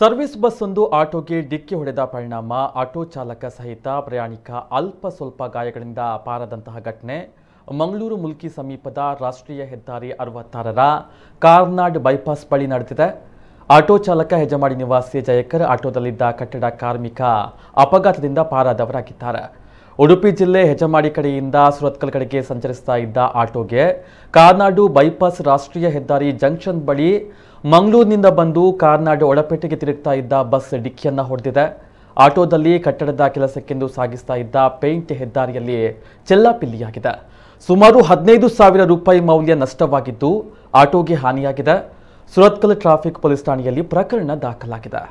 Service bus ಒಂದು ಆಟೋಗೆ ಡಿಕ್ಕಿ ಹೊಡೆದ ಪರಿಣಾಮ ಆಟೋ ಚಾಲಕ ಸಹಿತ ಪ್ರಯಾಣಿಕ ಅಲ್ಪ ಸ್ವಲ್ಪ ಗಾಯಗಳಿಂದ ಪಾರಾದಂತಹ ಘಟನೆ ಮಂಗಳೂರು ಮುಲ್ಕಿ ಸಮೀಪದ ರಾಷ್ಟ್ರೀಯ ಹೆದ್ದಾರಿ 66ರ ಕಾರ್ನಾಡ್ ಬೈಪಾಸ್ ಬಳಿ ನಡೆದಿದೆ. ಆಟೋ ಚಾಲಕ ಹೆಜಮಾಡಿ ನಿವಾಸಿ ಜಯಕರ್ ಆಟೋದಲ್ಲಿದ್ದ ಕಟ್ಟಡ ಕಾರ್ಮಿಕ ಅಪಘಾತದಿಂದ ಪಾರಾದವರಾಗಿದ್ದಾರೆ. ಉಡುಪಿ ಜಿಲ್ಲೆ ಹೆಜಮಾಡಿ ಕಡೆಯಿಂದ ಸುರತ್ಕಲ್ ಕಡೆಗೆ ಸಂಚರಿಸ್ತಾ ಇದ್ದ ಆಟೋಗೆ ಕಾರ್ನಾಡು ಬೈಪಾಸ್ ರಾಷ್ಟ್ರೀಯ ಹೆದ್ದಾರಿ ಜಂಕ್ಷನ್ ಬಳಿ ಮಂಗಳೂರಿನಿಂದ ಬಂದು ಕಾರ್ನಾಡು ಒಳಪೇಟೆಗೆ ತಿರುಗ್ತಾ ಇದ್ದ ಬಸ್ ಡಿಕ್ಕಿಯನ್ನ ಹೊಡೆದಿದೆ. ಆಟೋದಲ್ಲಿ ಕಟ್ಟಡದ ಕೆಲಸಕ್ಕೆಂದು ಸಾಗಿಸ್ತಾ ಇದ್ದ ಪೇಂಟ್ ಹೆದ್ದಾರಿಯಲ್ಲಿ ಚೆಲ್ಲಾಪಿಲ್ಲಿಯಾಗಿದೆ. ಸುಮಾರು 15,000 ರೂಪಾಯಿ ಮೌಲ್ಯ ನಷ್ಟವಾಗಿದ್ದು ಆಟೋಗೆ ಹಾನಿಯಾಗಿದೆ. ಸುರತ್ಕಲ್ ಟ್ರಾಫಿಕ್ ಪೊಲೀಸ್ ಠಾಣೆಯಲ್ಲಿ ಪ್ರಕರಣ ದಾಖಲಾಗಿದೆ.